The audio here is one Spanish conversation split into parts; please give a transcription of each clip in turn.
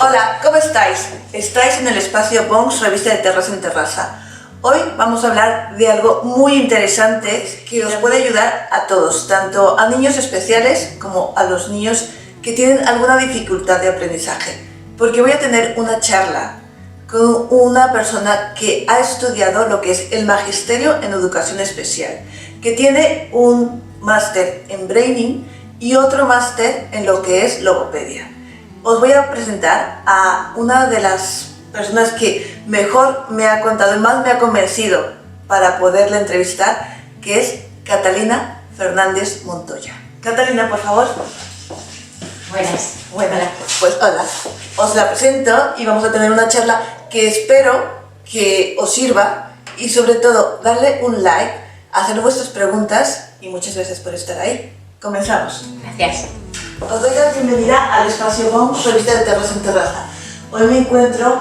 Hola, ¿cómo estáis? Estáis en el espacio Bonks, revista de Terraza en Terraza. Hoy vamos a hablar de algo muy interesante que os puede ayudar a todos, tanto a niños especiales como a los niños que tienen alguna dificultad de aprendizaje. Porque voy a tener una charla con una persona que ha estudiado lo que es el magisterio en educación especial, que tiene un máster en Braining y otro máster en lo que es logopedia. Os voy a presentar a una de las personas que mejor me ha contado y más me ha convencido para poderla entrevistar, que es Catalina Fernández Montoya. Catalina, por favor. Buenas. Buenas. Pues hola. Os la presento y vamos a tener una charla que espero que os sirva y sobre todo darle un like, hacer vuestras preguntas y muchas gracias por estar ahí. Comenzamos. Gracias. Os doy la bienvenida al espacio Bonks, revista de Terraza en Terraza. Hoy me encuentro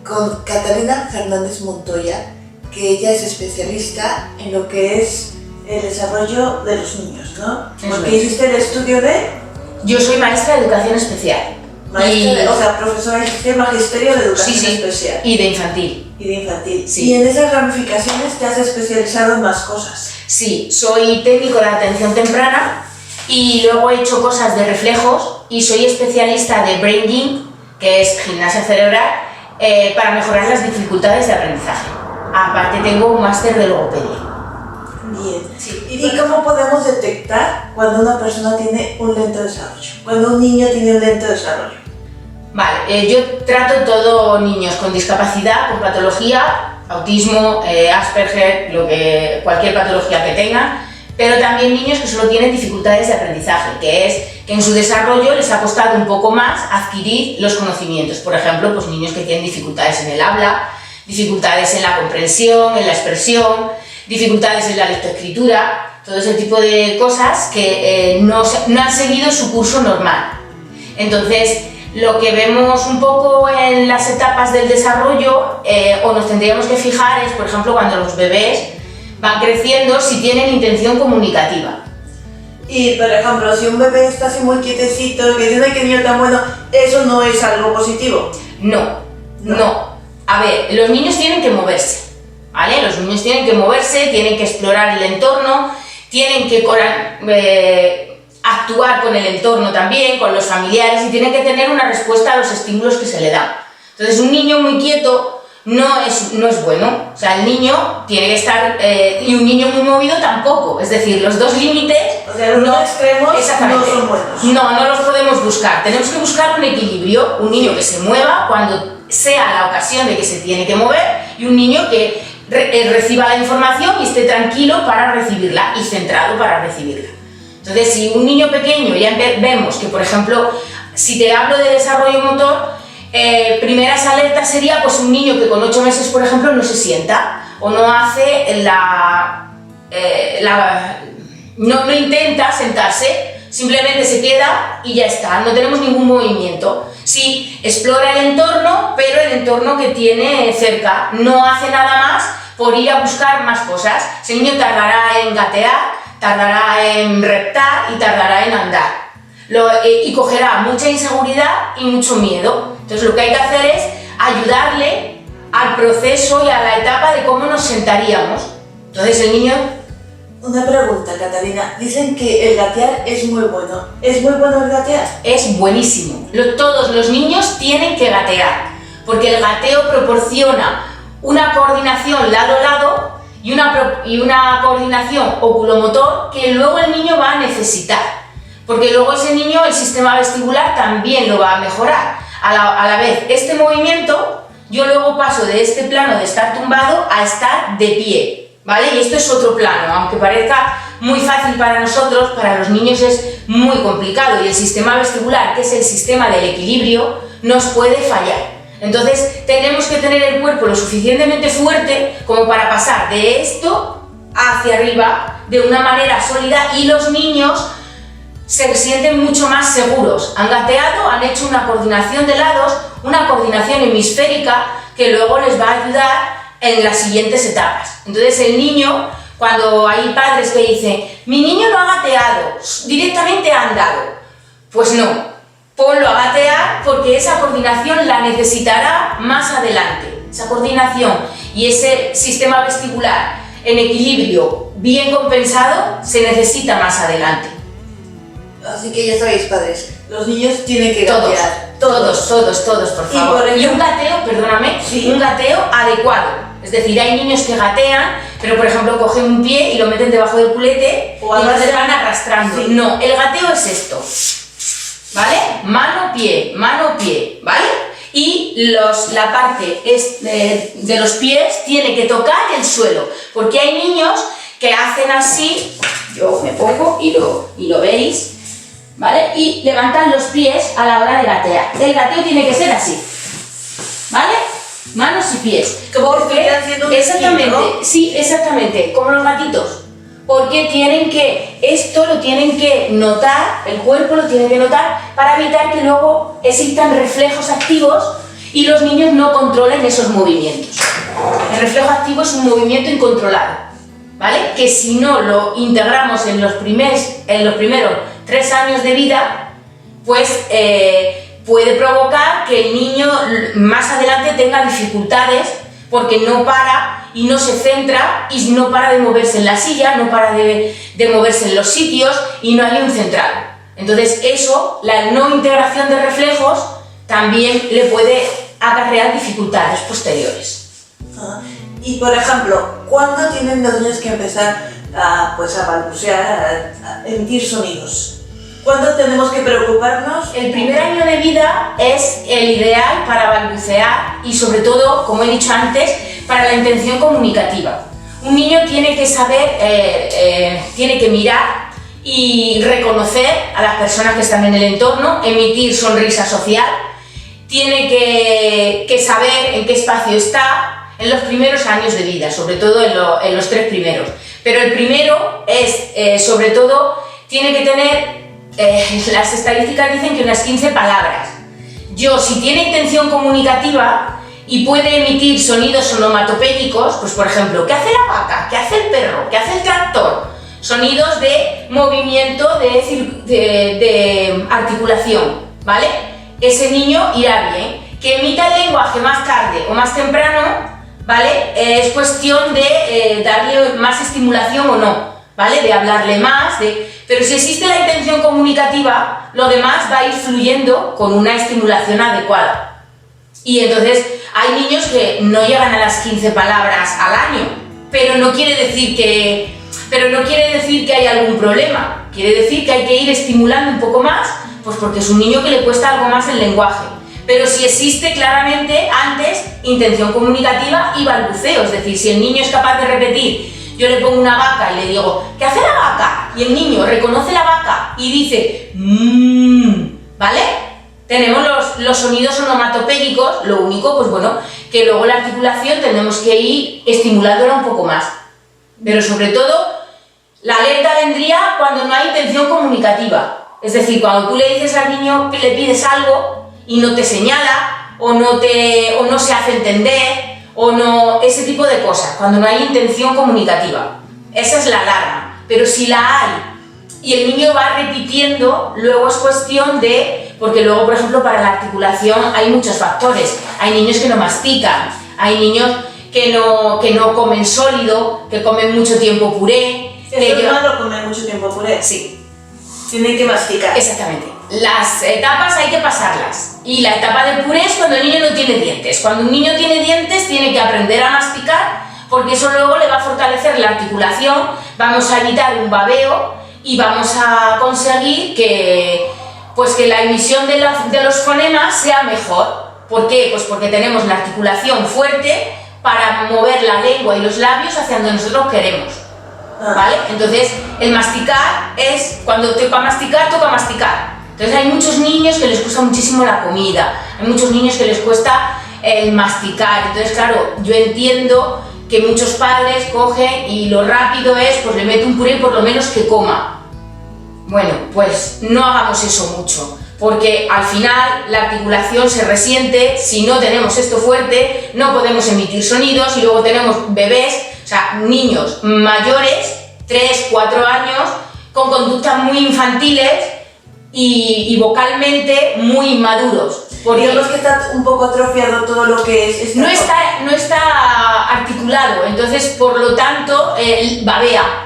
con Catalina Fernández Montoya, que ella es especialista en lo que es el desarrollo de los niños, ¿no? Porque hiciste el estudio de... Yo soy maestra de educación especial. Maestra, o sea, profesora de magisterio de educación sí, especial. Y de infantil. Y de infantil. Sí. Y en esas ramificaciones te has especializado en más cosas. Sí, soy técnico de atención temprana y luego he hecho cosas de reflejos y soy especialista de Brain Gym, que es gimnasia cerebral, para mejorar las dificultades de aprendizaje. Aparte tengo un máster de logopedia. Bien. Sí. ¿Y cómo podemos detectar cuando una persona tiene un lento desarrollo? Cuando un niño tiene un lento desarrollo. Vale, yo trato todo niños con discapacidad, con patología, autismo, Asperger, cualquier patología que tengan, pero también niños que solo tienen dificultades de aprendizaje, que es que en su desarrollo les ha costado un poco más adquirir los conocimientos. Por ejemplo, pues niños que tienen dificultades en el habla, dificultades en la comprensión, en la expresión, dificultades en la lectoescritura, todo ese tipo de cosas que no han seguido su curso normal. Entonces, lo que vemos un poco en las etapas del desarrollo, o nos tendríamos que fijar, es, por ejemplo, cuando los bebés van creciendo, si tienen intención comunicativa. Y, por ejemplo, si un bebé está así muy quietecito, que dice que niño tan bueno, ¿eso no es algo positivo? No. A ver, los niños tienen que moverse, ¿vale? Los niños tienen que moverse, tienen que explorar el entorno, tienen que actuar con el entorno también, con los familiares, y tienen que tener una respuesta a los estímulos que se le dan. Entonces, un niño muy quieto no es bueno. O sea, el niño tiene que estar, y un niño muy movido tampoco. Es decir, los dos límites, o sea, los dos extremos no son buenos. No los podemos buscar. Tenemos que buscar un equilibrio. Un niño que se mueva cuando sea la ocasión de que se tiene que mover, y un niño que reciba la información y esté tranquilo para recibirla y centrado para recibirla. Entonces, si un niño pequeño ya vemos que, por ejemplo, si te hablo de desarrollo motor, primeras alertas sería pues un niño que con 8 meses, por ejemplo, no se sienta o no hace no intenta sentarse, simplemente se queda y ya está, no tenemos ningún movimiento. Sí, explora el entorno, pero el entorno que tiene cerca, no hace nada más por ir a buscar más cosas. Ese niño tardará en gatear, tardará en reptar y tardará en andar. Y cogerá mucha inseguridad y mucho miedo. Entonces, lo que hay que hacer es ayudarle al proceso y a la etapa de cómo nos sentaríamos. Entonces, el niño... Una pregunta, Catalina. Dicen que el gatear es muy bueno. ¿Es muy bueno el gatear? Es buenísimo. Todos los niños tienen que gatear, porque el gateo proporciona una coordinación lado-lado y una coordinación oculomotor que luego el niño va a necesitar. Porque luego ese niño, el sistema vestibular también lo va a mejorar. A la vez, este movimiento, yo luego paso de este plano de estar tumbado a estar de pie, ¿vale? Y esto es otro plano, aunque parezca muy fácil para nosotros, para los niños es muy complicado, y el sistema vestibular, que es el sistema del equilibrio, nos puede fallar. Entonces, tenemos que tener el cuerpo lo suficientemente fuerte como para pasar de esto hacia arriba de una manera sólida, y los niños se sienten mucho más seguros. Han gateado, han hecho una coordinación de lados, una coordinación hemisférica que luego les va a ayudar en las siguientes etapas. Entonces, el niño, cuando hay padres que dicen, mi niño no ha gateado, directamente ha andado, pues no. ponlo a gatear porque esa coordinación la necesitará más adelante. Esa coordinación y ese sistema vestibular en equilibrio bien compensado se necesita más adelante. Así que ya sabéis, padres, los niños tienen que Todos, gatear. todos, por favor. por Y un ejemplo, gateo, perdóname, sí, un gateo adecuado. Es decir, hay niños que gatean, pero por ejemplo cogen un pie y lo meten debajo del culete O y entonces arrastran. van arrastrando. Sí. No, el gateo es esto, ¿vale? Mano, pie, ¿vale? Y la parte de los pies tiene que tocar el suelo, porque hay niños que hacen así, yo me pongo y lo veis, ¿vale? Y levantan los pies a la hora de gatear. El gateo tiene que ser así, ¿vale? Manos y pies. Como que estuvieran haciendo un Exactamente, esquí, ¿no? sí, exactamente, como los gatitos. Porque esto lo tienen que notar, el cuerpo lo tiene que notar para evitar que luego existan reflejos activos y los niños no controlen esos movimientos. El reflejo activo es un movimiento incontrolado, ¿vale? Que si no lo integramos en los primeros 3 años de vida, pues puede provocar que el niño más adelante tenga dificultades porque no para y no se centra y no para de moverse en la silla, no para de moverse en los sitios y no hay un centrado. Entonces eso, la no integración de reflejos, también le puede acarrear dificultades posteriores. Y por ejemplo, ¿cuándo tienen los niños que empezar a balbucear, a emitir sonidos? ¿Cuándo tenemos que preocuparnos? El primer año de vida es el ideal para balbucear y sobre todo, como he dicho antes, para la intención comunicativa. Un niño tiene que saber, tiene que mirar y reconocer a las personas que están en el entorno, emitir sonrisa social, tiene que saber en qué espacio está en los primeros años de vida, sobre todo en los 3 primeros. Pero el primero es, sobre todo, tiene que tener, las estadísticas dicen que unas 15 palabras. Si tiene intención comunicativa y puede emitir sonidos onomatopédicos, pues por ejemplo, ¿qué hace la vaca? ¿Qué hace el perro? ¿Qué hace el tractor? Sonidos de movimiento, de articulación, ¿vale? Ese niño irá bien. Que emita el lenguaje más tarde o más temprano, ¿vale? Es cuestión de darle más estimulación o no, ¿vale? De hablarle más, pero si existe la intención comunicativa, lo demás va a ir fluyendo con una estimulación adecuada. Y entonces hay niños que no llegan a las 15 palabras al año, pero no quiere decir que hay algún problema. Quiere decir que hay que ir estimulando un poco más, pues porque es un niño que le cuesta algo más el lenguaje. Pero si existe claramente antes intención comunicativa y balbuceo, es decir, si el niño es capaz de repetir, yo le pongo una vaca y le digo, ¿qué hace la vaca? Y el niño reconoce la vaca y dice, ¿vale? Tenemos los sonidos onomatopédicos, lo único, pues bueno, que luego la articulación tenemos que ir estimulándola un poco más. Pero sobre todo, la alerta vendría cuando no hay intención comunicativa. Es decir, cuando tú le dices al niño que le pides algo y no te señala, o no se hace entender, ese tipo de cosas, cuando no hay intención comunicativa. Esa es la alarma. Pero si la hay y el niño va repitiendo, luego es cuestión porque luego, por ejemplo, para la articulación hay muchos factores. Hay niños que no mastican, hay niños que no comen sólido, que comen mucho tiempo puré. Es malo comer mucho tiempo puré. Sí. Tienen que masticar. Exactamente. Las etapas hay que pasarlas. Y la etapa de puré es cuando el niño no tiene dientes. Cuando un niño tiene dientes, tiene que aprender a masticar, porque eso luego le va a fortalecer la articulación, vamos a evitar un babeo y vamos a conseguir que la emisión de los fonemas sea mejor. ¿Por qué? Pues porque tenemos la articulación fuerte para mover la lengua y los labios hacia donde nosotros queremos. ¿Vale? Entonces, el masticar es, cuando toca masticar, toca masticar. Entonces hay muchos niños que les cuesta muchísimo la comida, hay muchos niños que les cuesta el masticar. Entonces, claro, yo entiendo que muchos padres cogen y lo rápido es, pues le meto un puré por lo menos que coma. Bueno, pues no hagamos eso mucho, porque al final la articulación se resiente. Si no tenemos esto fuerte, no podemos emitir sonidos, y luego tenemos bebés, o sea, niños mayores, 3, 4 años, con conductas muy infantiles, y vocalmente muy inmaduros. Digamos que está un poco atrofiado todo lo que es... No está articulado, entonces por lo tanto babea.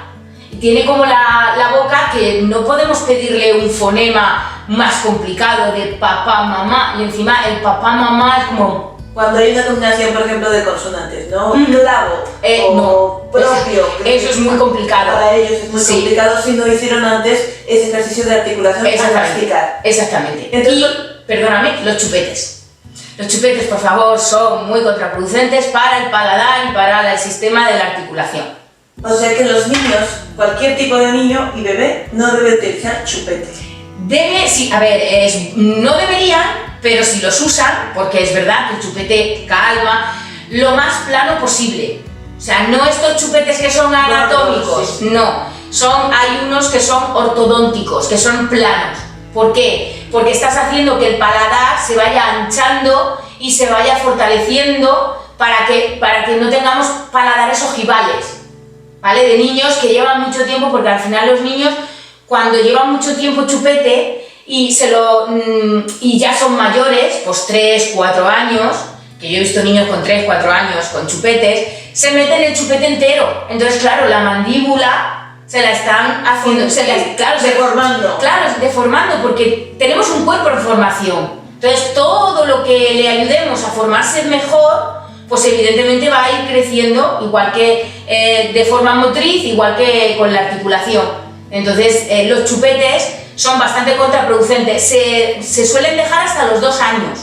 Tiene como la boca que no podemos pedirle un fonema más complicado de papá, mamá, y encima el papá, mamá es como... Cuando hay una combinación, por ejemplo, de consonantes, ¿no? Clavo o no, propio. Eso es muy complicado. Para ellos es muy complicado si no hicieron antes ese ejercicio de articulación al masticar. Exactamente. Entonces, y, perdóname, los chupetes. Los chupetes, por favor, son muy contraproducentes para el paladar y para el sistema de la articulación. O sea que los niños, cualquier tipo de niño y bebé, no debe utilizar chupetes. No deberían, pero si los usan, porque es verdad que el chupete calma, lo más plano posible. O sea, no estos chupetes que son anatómicos, no. Hay unos que son ortodónticos, que son planos. ¿Por qué? Porque estás haciendo que el paladar se vaya anchando y se vaya fortaleciendo para que no tengamos paladares ojivales, ¿vale? De niños que llevan mucho tiempo, porque al final los niños, cuando llevan mucho tiempo chupete y ya son mayores, pues 3, 4 años, que yo he visto niños con 3, 4 años con chupetes, se meten el chupete entero. Entonces, claro, la mandíbula se la están haciendo, deformando. Claro, deformando, porque tenemos un cuerpo en formación. Entonces, todo lo que le ayudemos a formarse mejor, pues evidentemente va a ir creciendo, igual que de forma motriz, igual que con la articulación. Entonces, los chupetes son bastante contraproducentes. Se suelen dejar hasta los 2 años.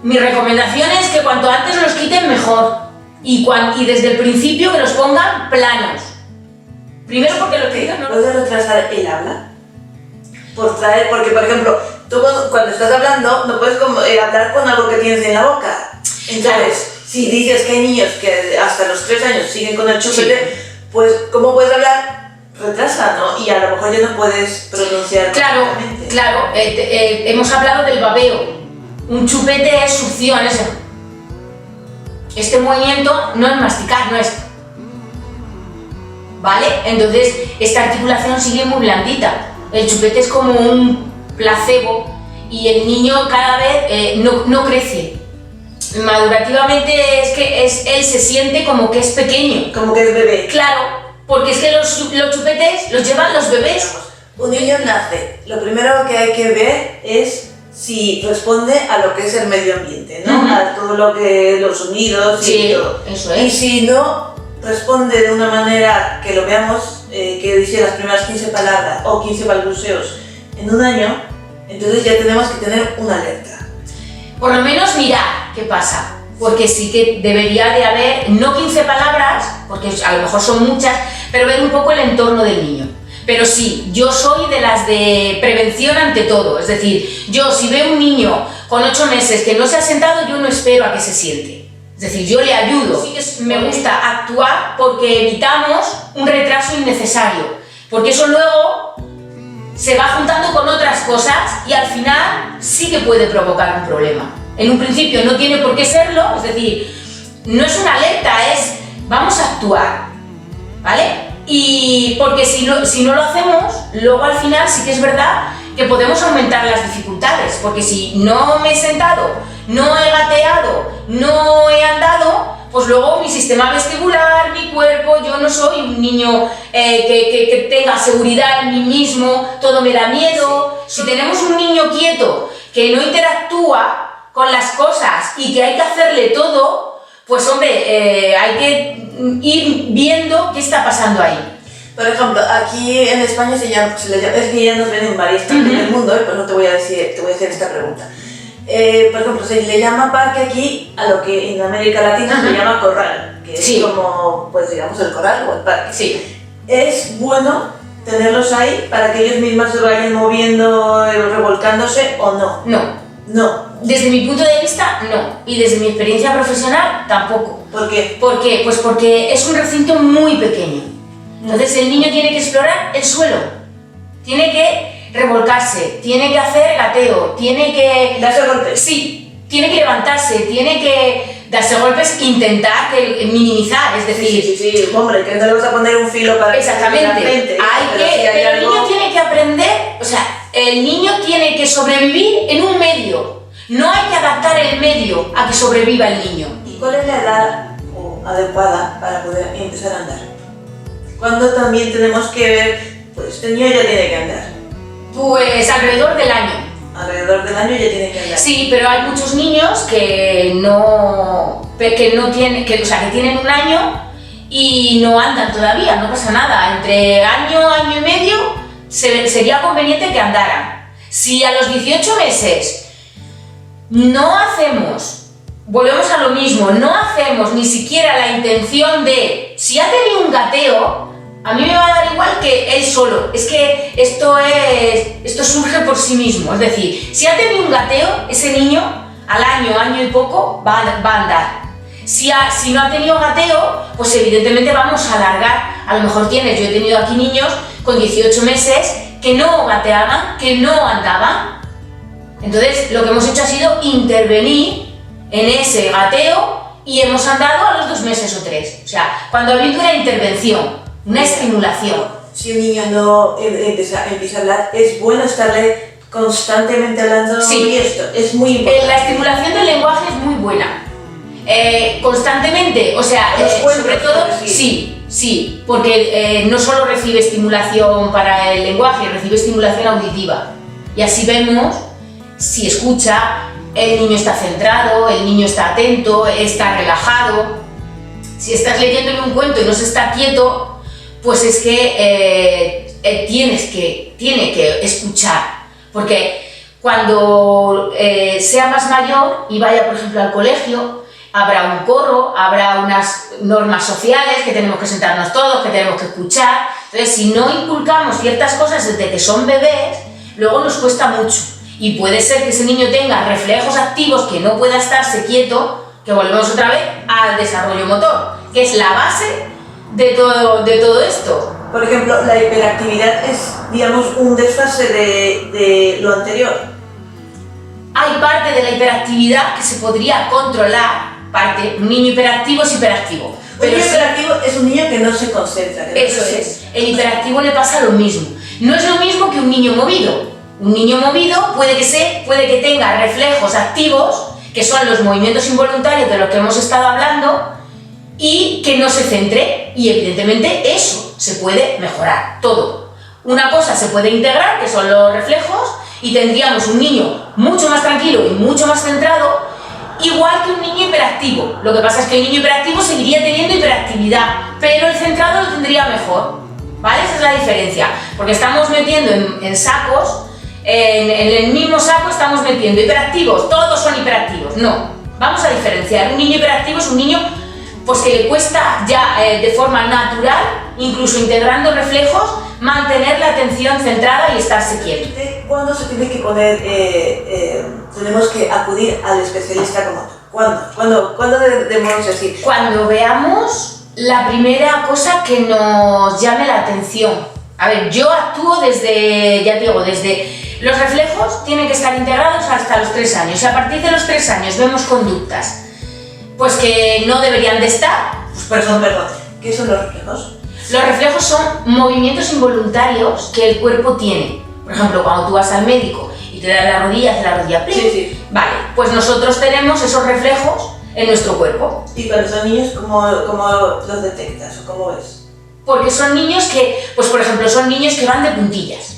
Mi recomendación es que cuanto antes los quiten, mejor. Y desde el principio que los pongan planos. Primero porque lo que digan no... ¿Puedes retrasar el habla? Porque, por ejemplo, tú cuando estás hablando no puedes hablar con algo que tienes en la boca. Entonces, si dices que hay niños que hasta los 3 años siguen con el chupete, pues ¿cómo puedes hablar? Retrasa, ¿no? Y a lo mejor ya no puedes pronunciar correctamente. Claro, hemos hablado del babeo. Un chupete es succión, este movimiento no es masticar, no es... ¿Vale? Entonces, esta articulación sigue muy blandita. El chupete es como un placebo y el niño cada vez no crece. Madurativamente es que él se siente como que es pequeño. Como que es bebé. Claro, porque es que los chupetes los llevan los bebés. Un niño nace, lo primero que hay que ver es si responde a lo que es el medio ambiente, ¿no? A todo lo que los sonidos y todo. Eso es. Y si no responde de una manera que lo veamos, que dice las primeras 15 palabras o 15 balbuceos en un año, entonces ya tenemos que tener una alerta. Por lo menos mirar qué pasa, porque sí que debería de haber, no 15 palabras, porque a lo mejor son muchas, pero ver un poco el entorno del niño. Pero sí, yo soy de las de prevención ante todo, es decir, yo si veo un niño con 8 meses que no se ha sentado, yo no espero a que se siente. Es decir, yo le ayudo. Sí que me gusta actuar porque evitamos un retraso innecesario, porque eso luego se va juntando con otras cosas y al final sí que puede provocar un problema. En un principio no tiene por qué serlo, es decir, no es una alerta, es vamos a actuar, ¿vale? Y porque si no lo hacemos, luego al final sí que es verdad que podemos aumentar las dificultades, porque si no me he sentado, no he gateado, no he andado, pues luego mi sistema vestibular, mi cuerpo, yo no soy un niño que tenga seguridad en mí mismo, todo me da miedo. Si tenemos un niño quieto que no interactúa con las cosas y que hay que hacerle todo, pues hombre, hay que ir viendo qué está pasando ahí. Por ejemplo, aquí en España se le llama, es que ya nos ven en varias partes del mundo, pues no te voy a hacer esta pregunta. Por ejemplo, se le llama parque aquí a lo que en América Latina se llama corral, que es como, pues digamos, el corral o el parque. Sí. ¿Es bueno tenerlos ahí para que ellos mismos se vayan moviendo, revolcándose o no? No. Desde mi punto de vista, no. Y desde mi experiencia profesional, tampoco. ¿Por qué? ¿Por qué? Pues porque es un recinto muy pequeño. Entonces el niño tiene que explorar el suelo, tiene que revolcarse, tiene que hacer gateo, tiene que... ¿Darse golpes? Sí, tiene que levantarse, tiene que darse golpes, intentar minimizar, es decir... Sí, hombre, que no le vas a poner un filo para... Exactamente, el niño tiene que aprender, o sea, el niño tiene que sobrevivir en un medio. No hay que adaptar el medio a que sobreviva el niño. ¿Y cuál es la edad adecuada para poder empezar a andar? ¿Cuándo también tenemos que ver, pues este niño ya tiene que andar? Pues alrededor del año. Alrededor del año ya tiene que andar. Sí, pero hay muchos niños que tienen, o sea, que tienen un año y no andan todavía, no pasa nada. Entre año y medio sería conveniente que andaran. Si a los 18 meses no hacemos, volvemos a lo mismo, no hacemos ni siquiera la intención de, si ha tenido un gateo, a mí me va a dar igual que él solo. Es que esto surge por sí mismo. Es decir, si ha tenido un gateo, ese niño al año y poco va a andar. Si no ha tenido gateo, pues evidentemente vamos a alargar. A lo mejor yo he tenido aquí niños con 18 meses que no gateaban, que no andaban. Entonces lo que hemos hecho ha sido intervenir en ese gateo y hemos andado a los 2 meses o 3. O sea, cuando ha habido una intervención, una estimulación. Si un niño no empieza a hablar, es bueno estarle constantemente hablando. Sí. Y esto es muy importante. La estimulación del lenguaje es muy buena. Constantemente, o sea, sobre todo, sí, porque no solo recibe estimulación para el lenguaje, recibe estimulación auditiva. Y así vemos si escucha, el niño está centrado, el niño está atento, está relajado. Si estás leyéndole un cuento y no se está quieto, pues es que tiene que escuchar. Porque cuando sea más mayor y vaya, por ejemplo, al colegio, habrá un coro, habrá unas normas sociales que tenemos que sentarnos todos, que tenemos que escuchar. Entonces, si no inculcamos ciertas cosas desde que son bebés, luego nos cuesta mucho. Y puede ser que ese niño tenga reflejos activos, que no pueda estarse quieto, que volvemos otra vez al desarrollo motor, que es la base de todo esto. Por ejemplo, la hiperactividad es, digamos, un desfase de lo anterior. Hay parte de la hiperactividad que se podría controlar. Un niño hiperactivo es hiperactivo. Pero un niño hiperactivo es un niño que no se concentra. Eso es. El hiperactivo le pasa lo mismo. No es lo mismo que un niño movido. Un niño movido puede que tenga reflejos activos, que son los movimientos involuntarios de los que hemos estado hablando, y que no se centre. Y evidentemente eso se puede mejorar, todo. Una cosa se puede integrar, que son los reflejos, y tendríamos un niño mucho más tranquilo y mucho más centrado, igual que un niño hiperactivo. Lo que pasa es que el niño hiperactivo seguiría teniendo hiperactividad, pero el centrado lo tendría mejor, ¿vale? Esa es la diferencia, porque estamos metiendo en sacos, en el mismo saco estamos metiendo hiperactivos, todos son hiperactivos. No, vamos a diferenciar. Un niño hiperactivo es un niño pues que le cuesta ya de forma natural, incluso integrando reflejos, mantener la atención centrada y estarse quieto. ¿Cuándo se tiene que poner, tenemos que acudir al especialista como tú? ¿Cuándo debemos decir? Cuando veamos la primera cosa que nos llame la atención. A ver, yo actúo desde, ya te digo, desde los reflejos tienen que estar integrados hasta los 3 años. Y a partir de los 3 años vemos conductas pues que no deberían de estar. Pues, perdón, ¿qué son los reflejos? Los reflejos son movimientos involuntarios que el cuerpo tiene. Por ejemplo, cuando tú vas al médico y te dan la rodilla, hace la rodilla ¡plim! Sí. Vale, pues nosotros tenemos esos reflejos en nuestro cuerpo. ¿Y cuando son niños, cómo los detectas o cómo ves? Porque son niños que, pues por ejemplo, son niños que van de puntillas.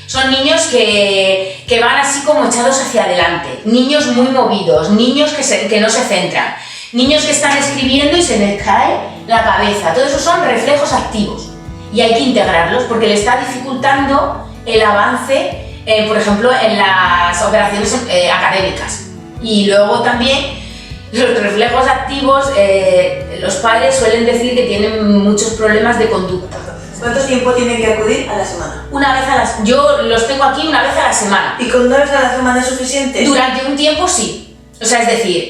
Son niños que van así como echados hacia adelante. Niños muy movidos, niños que no se centran. Niños que están escribiendo y se les cae la cabeza. Todo eso son reflejos activos. Y hay que integrarlos porque le está dificultando el avance, por ejemplo, en las operaciones académicas. Y luego también los reflejos activos, los padres suelen decir que tienen muchos problemas de conducta. ¿Cuánto tiempo tienen que acudir a la semana? Yo los tengo aquí una vez a la semana. ¿Y con una vez a la semana es suficiente? Durante un tiempo sí. O sea, es decir,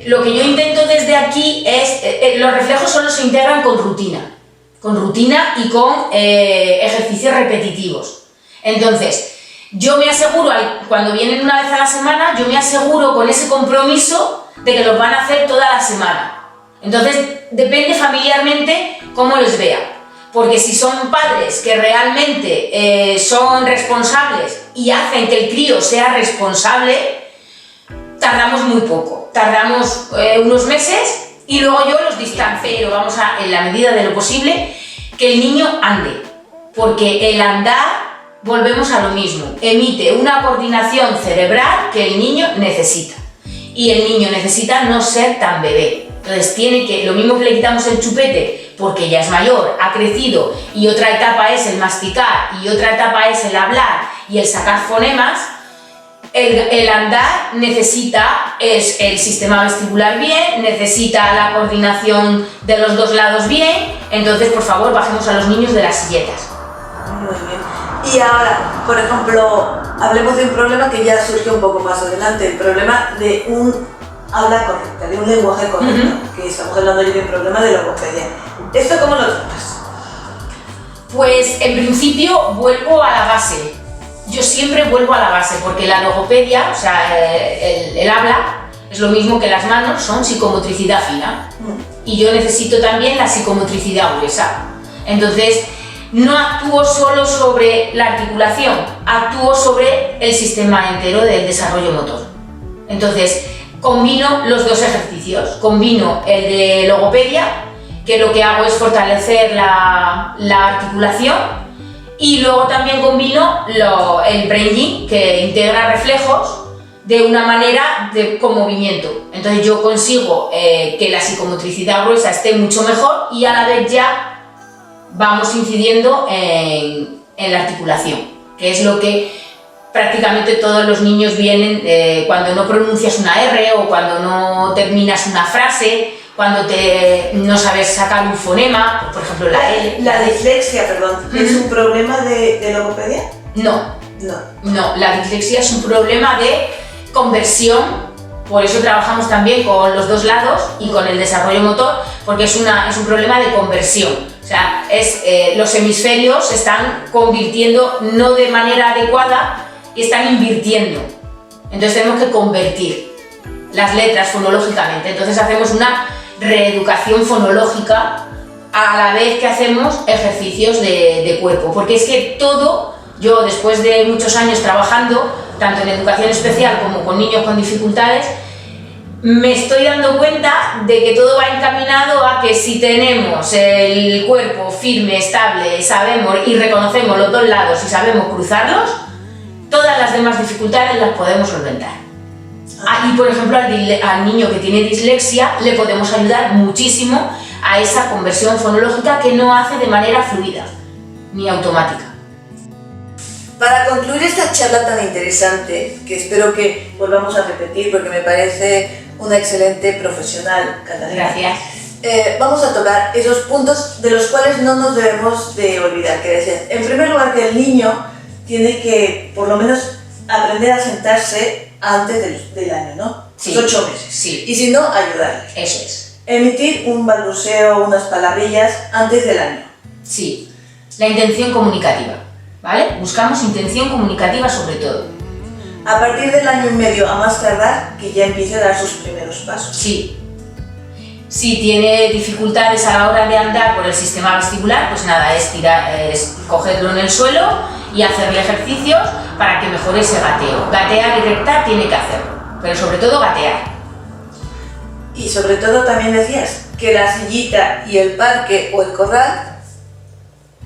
lo que yo intento desde aquí es, los reflejos solo se integran con rutina y con ejercicios repetitivos. Entonces, yo me aseguro, cuando vienen una vez a la semana, yo me aseguro con ese compromiso de que los van a hacer toda la semana. Entonces, depende familiarmente cómo les vea. Porque si son padres que realmente son responsables y hacen que el crío sea responsable, tardamos muy poco, tardamos unos meses y luego yo los distancio, vamos a, en la medida de lo posible, que el niño ande, porque el andar, volvemos a lo mismo, emite una coordinación cerebral que el niño necesita y el niño necesita no ser tan bebé, entonces tiene que, lo mismo que le quitamos el chupete porque ya es mayor, ha crecido y otra etapa es el masticar y otra etapa es el hablar y el sacar fonemas. El andar necesita el sistema vestibular bien, necesita la coordinación de los dos lados bien, entonces por favor bajemos a los niños de las silletas. Muy bien. Y ahora, por ejemplo, hablemos de un problema que ya surge un poco más adelante, el problema de un habla correcta, de un lenguaje correcto, que estamos hablando ya de un problema de logopedia. ¿Esto cómo lo tratas? Pues en principio vuelvo a la base. Yo siempre vuelvo a la base, porque la logopedia, o sea, el habla, es lo mismo que las manos, son psicomotricidad fina. Y yo necesito también la psicomotricidad gruesa. Entonces, no actúo solo sobre la articulación, actúo sobre el sistema entero del desarrollo motor. Entonces, combino los dos ejercicios. Combino el de logopedia, que lo que hago es fortalecer la articulación, y luego también combino el brain, que integra reflejos de una manera con movimiento. Entonces yo consigo que la psicomotricidad gruesa esté mucho mejor y a la vez ya vamos incidiendo en la articulación, que es lo que prácticamente todos los niños vienen cuando no pronuncias una R o cuando no terminas una frase, cuando no sabes sacar un fonema, por ejemplo la L. La dislexia, perdón, ¿es un problema de logopedia? No, la dislexia es un problema de conversión, por eso trabajamos también con los dos lados y con el desarrollo motor, porque es un problema de conversión. O sea, los hemisferios se están convirtiendo no de manera adecuada y están invirtiendo. Entonces tenemos que convertir las letras fonológicamente. Entonces hacemos una reeducación fonológica a la vez que hacemos ejercicios de cuerpo, porque es que todo, yo después de muchos años trabajando tanto en educación especial como con niños con dificultades, me estoy dando cuenta de que todo va encaminado a que si tenemos el cuerpo firme, estable, sabemos y reconocemos los dos lados y sabemos cruzarlos, todas las demás dificultades las podemos solventar. Y por ejemplo al niño que tiene dislexia le podemos ayudar muchísimo a esa conversión fonológica que no hace de manera fluida ni automática. Para concluir esta charla tan interesante, que espero que volvamos a repetir porque me parece una excelente profesional, Catalina. Gracias. Vamos a tocar esos puntos de los cuales no nos debemos de olvidar, que decían, en primer lugar, que el niño tiene que por lo menos aprender a sentarse antes del año, ¿no? Sí. Los 8 meses. Sí. Y si no, ayudarle. Eso es. Emitir un balbuceo, unas palabrillas antes del año. Sí. La intención comunicativa, ¿vale? Buscamos intención comunicativa sobre todo. A partir del año y medio, a más tardar, que ya empiece a dar sus primeros pasos. Sí. Si tiene dificultades a la hora de andar por el sistema vestibular, pues nada, es cogerlo en el suelo y hacerle ejercicios para que mejore ese gateo. Gatear y rectar tiene que hacerlo, pero sobre todo gatear. Y sobre todo también decías que la sillita y el parque o el corral,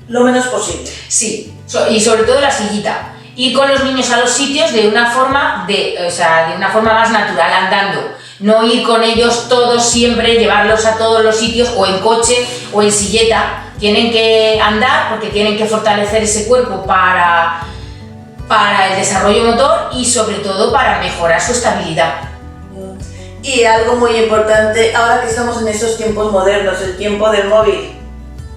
lo menos posible. Sí, y sobre todo la sillita. Ir con los niños a los sitios de una forma más natural, andando. No ir con ellos todos siempre, llevarlos a todos los sitios o en coche o en silleta. Tienen que andar porque tienen que fortalecer ese cuerpo para el desarrollo motor y sobre todo para mejorar su estabilidad. Y algo muy importante, ahora que estamos en estos tiempos modernos, el tiempo del móvil.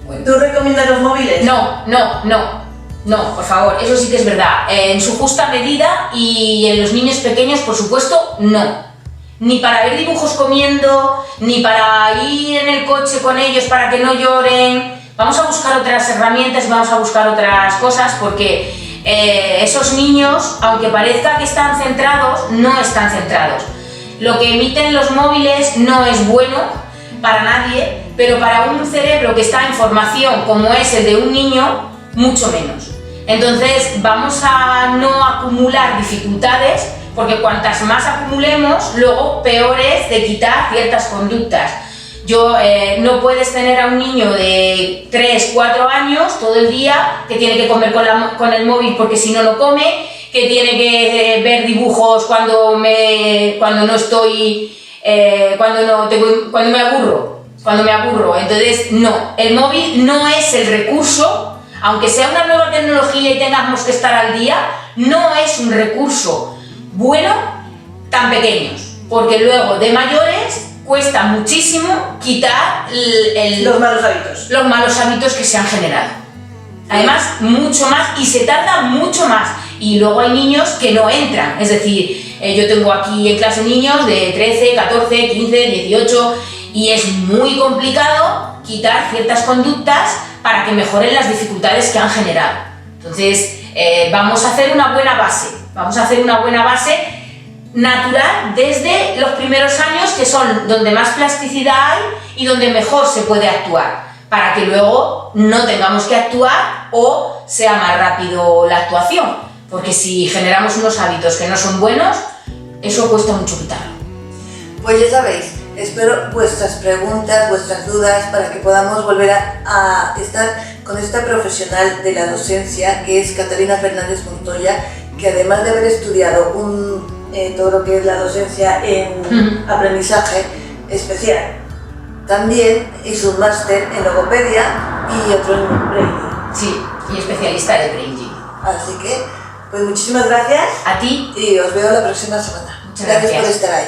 Bueno. ¿Tú recomiendas los móviles? No, por favor, eso sí que es verdad. En su justa medida y en los niños pequeños, por supuesto, no. Ni para ver dibujos comiendo, ni para ir en el coche con ellos para que no lloren. Vamos a buscar otras herramientas, vamos a buscar otras cosas porque esos niños, aunque parezca que están centrados, no están centrados. Lo que emiten los móviles no es bueno para nadie, pero para un cerebro que está en formación como es el de un niño, mucho menos. Entonces vamos a no acumular dificultades, porque cuantas más acumulemos, luego peor es de quitar ciertas conductas. No puedes tener a un niño de 3, 4 años todo el día que tiene que comer con el móvil porque si no, no come, que tiene que ver dibujos cuando me aburro. Entonces, no, el móvil no es el recurso, aunque sea una nueva tecnología y tengamos que estar al día, no es un recurso bueno tan pequeños, porque luego de mayores cuesta muchísimo quitar los malos hábitos que se han generado. Además, mucho más, y se tarda mucho más. Y luego hay niños que no entran, es decir, yo tengo aquí en clase niños de 13, 14, 15, 18 y es muy complicado quitar ciertas conductas para que mejoren las dificultades que han generado. Entonces, vamos a hacer una buena base, natural desde los primeros años, que son donde más plasticidad hay y donde mejor se puede actuar, para que luego no tengamos que actuar o sea más rápido la actuación, porque si generamos unos hábitos que no son buenos, eso cuesta mucho quitarlo. Pues ya sabéis, espero vuestras preguntas, vuestras dudas, para que podamos volver a estar con esta profesional de la docencia, que es Catalina Fernández Montoya, que además de haber estudiado todo lo que es la docencia en aprendizaje especial, también hizo un máster en logopedia y otro en Braille. Sí, y especialista de Braille. Así que, pues muchísimas gracias. A ti. Y os veo la próxima semana. Muchas Gracias por gracias. estar ahí.